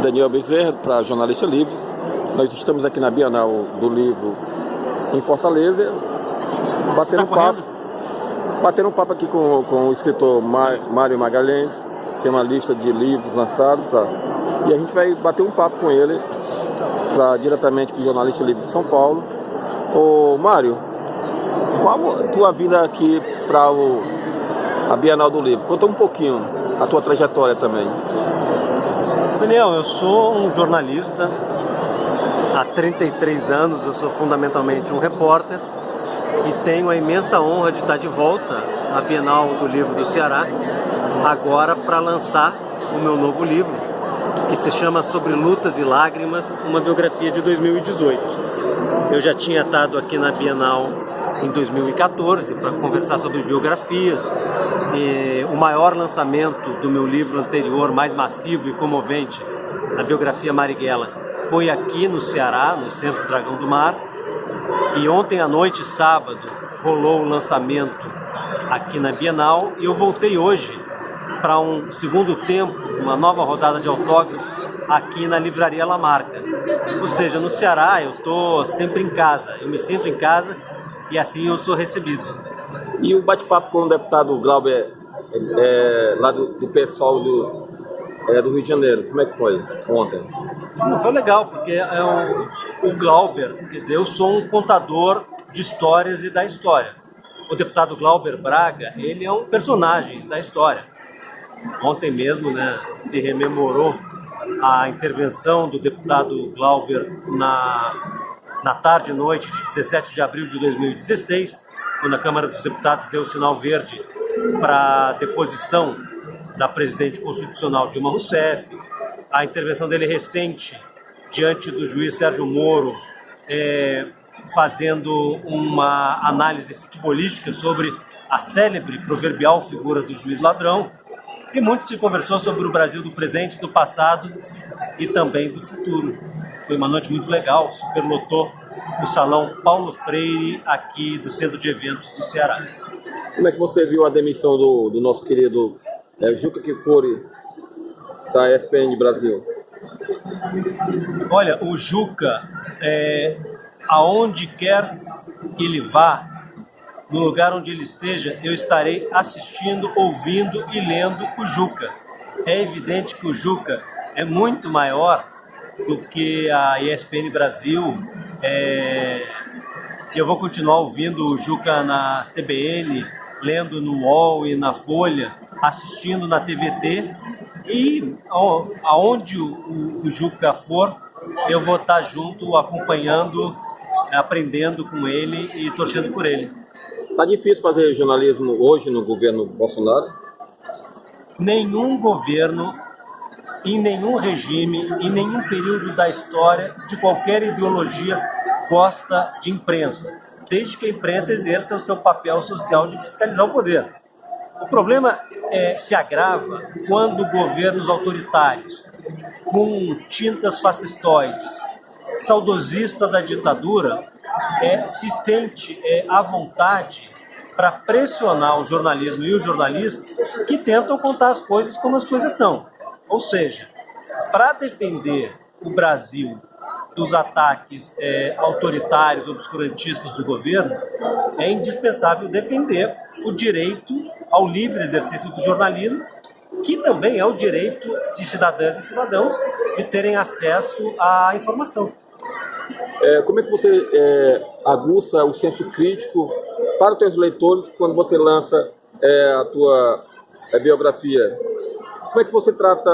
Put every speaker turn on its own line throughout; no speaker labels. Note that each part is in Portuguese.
Daniel Bezerra, para Jornalista Livre. Nós estamos aqui na Bienal do Livro em Fortaleza, batendo um papo aqui com o escritor Mário Magalhães. Tem uma lista de livros lançados, e a gente vai bater um papo com ele diretamente para o Jornalista Livre de São Paulo. Ô Mário, qual a tua vida aqui para a Bienal do Livro? Conta um pouquinho a tua trajetória também.
Daniel, eu sou um jornalista. Há 33 anos eu sou fundamentalmente um repórter e tenho a imensa honra de estar de volta na Bienal do Livro do Ceará, agora para lançar o meu novo livro, que se chama Sobre Lutas e Lágrimas, uma biografia de 2018. Eu já tinha estado aqui na Bienal em 2014 para conversar sobre biografias. E o maior lançamento do meu livro anterior, mais massivo e comovente, a biografia Marighella, foi aqui no Ceará, no Centro Dragão do Mar. E ontem à noite, sábado, rolou o lançamento aqui na Bienal e eu voltei hoje para um segundo tempo, uma nova rodada de autógrafos aqui na Livraria La Marca. Ou seja, no Ceará eu estou sempre em casa, eu me sinto em casa e assim eu sou recebido.
E o bate-papo com o deputado Glauber, lá do pessoal do Rio de Janeiro, como é que foi ontem?
Foi legal, porque o Glauber, quer dizer, eu sou um contador de histórias e da história. O deputado Glauber Braga, ele é um personagem da história. Ontem mesmo, se rememorou a intervenção do deputado Glauber na tarde e noite de 17 de abril de 2016, quando a Câmara dos Deputados deu o sinal verde para a deposição da presidente constitucional Dilma Rousseff, a intervenção dele recente diante do juiz Sérgio Moro, fazendo uma análise futebolística sobre a célebre proverbial figura do juiz ladrão, e muito se conversou sobre o Brasil do presente, do passado e também do futuro. Foi uma noite muito legal, superlotou o Salão Paulo Freire aqui do Centro de Eventos do Ceará.
Como é que você viu a demissão do nosso querido Juca Kfouri, da ESPN Brasil?
Olha, o Juca, aonde quer que ele vá, no lugar onde ele esteja, eu estarei assistindo, ouvindo e lendo o Juca. É evidente que o Juca é muito maior do que a ESPN Brasil, que eu vou continuar ouvindo o Juca na CBN, lendo no UOL e na Folha, assistindo na TVT, e aonde o Juca for, eu vou estar junto, acompanhando, aprendendo com ele e torcendo por ele.
Tá difícil fazer jornalismo hoje no governo Bolsonaro?
Nenhum governo, em nenhum regime, em nenhum período da história, de qualquer ideologia, gosta de imprensa, desde que a imprensa exerça o seu papel social de fiscalizar o poder. O problema se agrava quando governos autoritários, com tintas fascistoides, saudosista da ditadura, se sente à vontade para pressionar o jornalismo e os jornalistas que tentam contar as coisas como as coisas são. Ou seja, para defender o Brasil dos ataques autoritários, obscurantistas do governo, é indispensável defender o direito ao livre exercício do jornalismo, que também é o direito de cidadãs e cidadãos de terem acesso à informação.
Como é que você aguça o senso crítico para os seus leitores quando você lança a tua biografia? Como é que você trata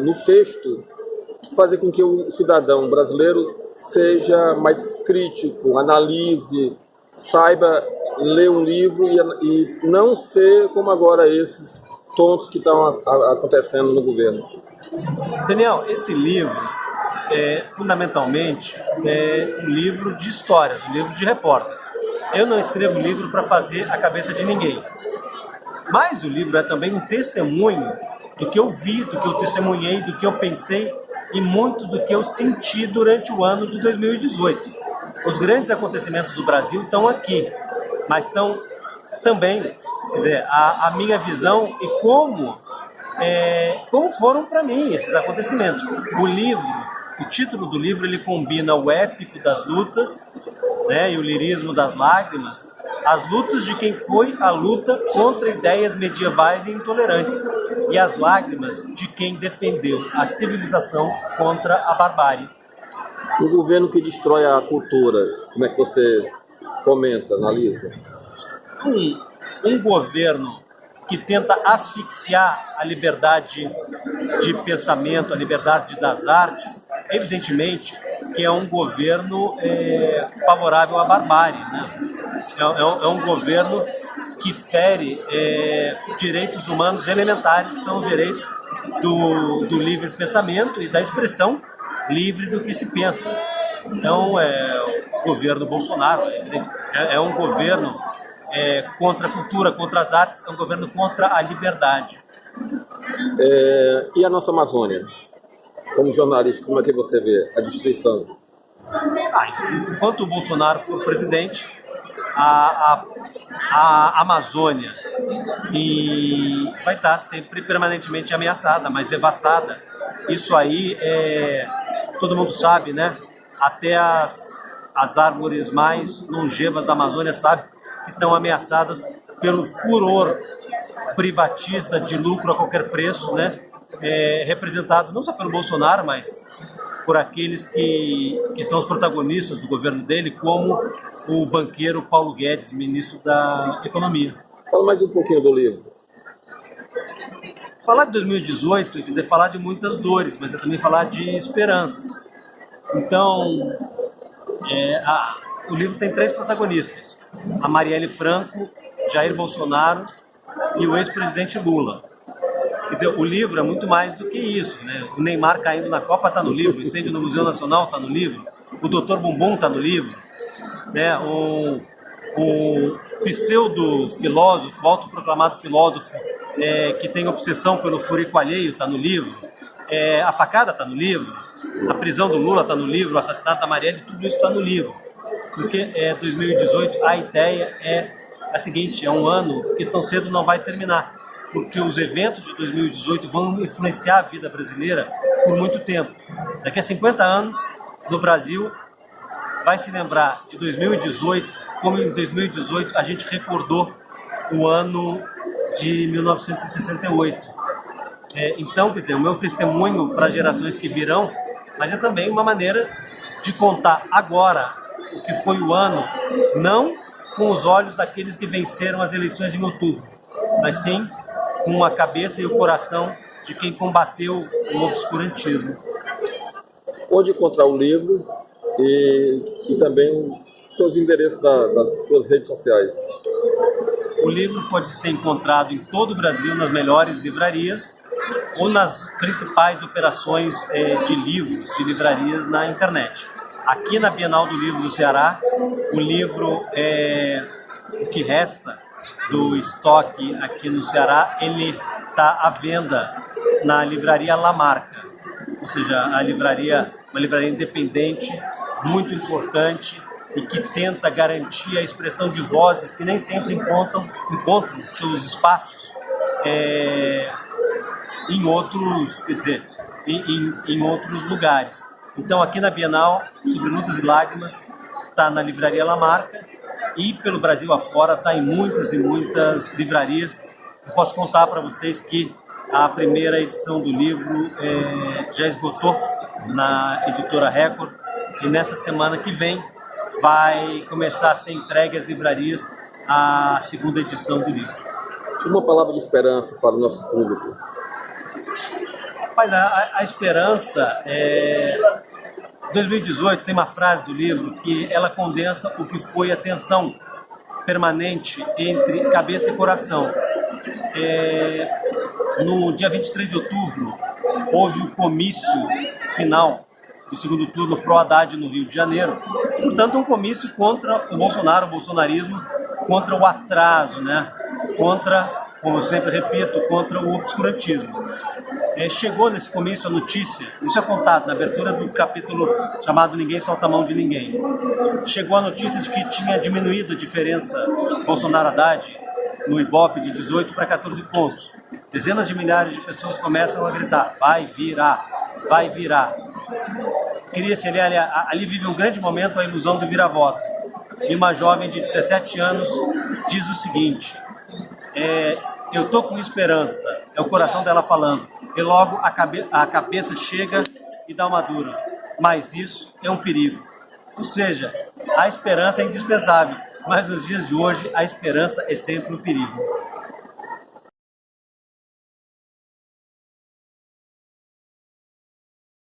no texto fazer com que o cidadão brasileiro seja mais crítico, analise, saiba ler um livro e não ser como agora esses tontos que estão acontecendo no governo?
Daniel, esse livro fundamentalmente um livro de histórias, um livro de repórter. Eu não escrevo livro para fazer a cabeça de ninguém. Mas o livro é também um testemunho do que eu vi, do que eu testemunhei, do que eu pensei e muito do que eu senti durante o ano de 2018. Os grandes acontecimentos do Brasil estão aqui, mas estão também, quer dizer, a minha visão e como como foram para mim esses acontecimentos. O título do livro, ele combina o épico das lutas, né, e o lirismo das lágrimas, as lutas de quem foi a luta contra ideias medievais e intolerantes, e as lágrimas de quem defendeu a civilização contra a barbárie.
Um governo que destrói a cultura, como é que você comenta, analisa?
Um governo que tenta asfixiar a liberdade de pensamento, a liberdade das artes, evidentemente que é um governo favorável à barbárie, né? É um governo que fere direitos humanos elementares, que são os direitos do livre pensamento e da expressão livre do que se pensa. Então, o governo Bolsonaro é um governo contra a cultura, contra as artes, é um governo contra a liberdade.
E a nossa Amazônia? Como jornalista, como é que você vê a destruição?
Enquanto o Bolsonaro for presidente, a Amazônia vai estar sempre permanentemente ameaçada, mas devastada. Isso aí, todo mundo sabe, né? Até as árvores mais longevas da Amazônia sabem que estão ameaçadas pelo furor privatista de lucro a qualquer preço, né? Representado não só pelo Bolsonaro, mas por aqueles que são os protagonistas do governo dele, como o banqueiro Paulo Guedes, ministro da Economia.
Fala mais um pouquinho do livro.
Falar de 2018 quer dizer falar de muitas dores, mas é também falar de esperanças. Então, o livro tem 3 protagonistas: a Marielle Franco, Jair Bolsonaro e o ex-presidente Lula. Quer dizer, o livro é muito mais do que isso, né? O Neymar caindo na Copa está no livro, o incêndio no Museu Nacional está no livro, o Dr. Bumbum está no livro, né? O pseudo-filósofo, autoproclamado filósofo, que tem obsessão pelo furico alheio está no livro, a facada está no livro, a prisão do Lula está no livro, o assassinato da Marielle, tudo isso está no livro. Porque 2018, a ideia é a seguinte: é um ano que tão cedo não vai terminar, porque os eventos de 2018 vão influenciar a vida brasileira por muito tempo. Daqui a 50 anos, no Brasil, vai se lembrar de 2018, como em 2018 a gente recordou o ano de 1968. Então, quer dizer, o meu testemunho para as gerações que virão, mas é também uma maneira de contar agora o que foi o ano, não com os olhos daqueles que venceram as eleições em outubro, mas sim com a cabeça e o coração de quem combateu o obscurantismo.
Onde encontrar o livro e também os seus endereços das suas redes sociais?
O livro pode ser encontrado em todo o Brasil, nas melhores livrarias ou nas principais operações de livros, de livrarias na internet. Aqui na Bienal do Livro do Ceará, o livro O que Resta, do estoque aqui no Ceará, ele está à venda na livraria La Marca, ou seja, uma livraria independente, muito importante e que tenta garantir a expressão de vozes que nem sempre encontram seus espaços em outros, quer dizer, em outros lugares. Então, aqui na Bienal, sobre Lutas e Lágrimas, está na livraria La Marca, e pelo Brasil afora está em muitas e muitas livrarias. Eu posso contar para vocês que a primeira edição do livro já esgotou na editora Record, e nessa semana que vem vai começar a ser entregue às livrarias a segunda edição do livro.
Uma palavra de esperança para o nosso público.
Rapaz, a esperança 2018 tem uma frase do livro que ela condensa o que foi a tensão permanente entre cabeça e coração. No dia 23 de outubro, houve o comício final do segundo turno pro Haddad no Rio de Janeiro. Portanto, um comício contra o Bolsonaro, o bolsonarismo, contra o atraso, né? Contra, como eu sempre repito, contra o obscurantismo. Chegou nesse comício a notícia, isso é contado na abertura do capítulo chamado Ninguém Solta a Mão de Ninguém. Chegou a notícia de que tinha diminuído a diferença Bolsonaro-Haddad no Ibope de 18 para 14 pontos. dezenas de milhares de pessoas começam a gritar, vai virar, vai virar. Cria-se ali vive um grande momento a ilusão do vira-voto. E uma jovem de 17 anos diz o seguinte, eu tô com esperança, é o coração dela falando, e logo a cabeça chega e dá uma dura, mas isso é um perigo. Ou seja, a esperança é indispensável, mas nos dias de hoje a esperança é sempre um perigo.